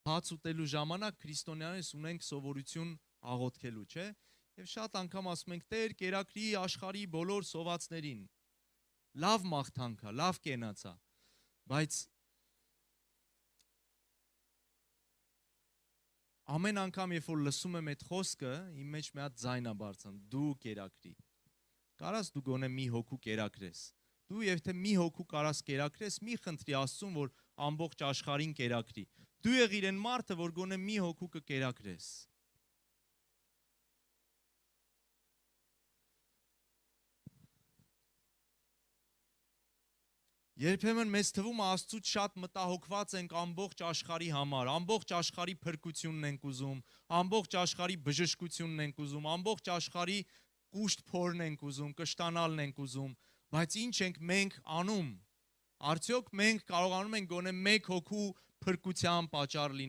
Հաց ուտելու ժամանակ քրիստոնյաներս ունենք սովորություն աղոթքելու, չէ՞։ Եվ շատ անգամ ասում ենք Տեր կերակրի աշխարհի բոլոր սովածներին։ Լավ մաղթանք է, լավ կենացա, բայց ամեն անգամ երբ որ լսում եմ այդ խոսքը, իմ մեջ մի հատ ձայն է բարձրանում, դու կերակրի։ Կարաս դու գոնե մի հոգու կերակրես։ Դու եւ թե մի հոգու կարաս կերակրես, մի խնդրի Աստծուն, որ ամբողջ աշխարհին կերակրի։ Դու եղիր այն մարդը, որ գոնե մի հոգու կկերակրես։ Երբեմն մեզ թվում է Աստծուց շատ մտահոգված ենք ամբողջ աշխարհի համար, ամբողջ աշխարհի փրկությունն ենք ուզում, ամբողջ աշխարհի բժշկությունն ենք ուզում, ամբողջ աշխարհի կուշտ փորն ենք ուզում, կշտանալն ենք ուզում, բայց ինչ ենք մենք անում։ Արդյոք մենք կարողանում ենք գոնե մեկ հոգու փրկության պատճառ լինել։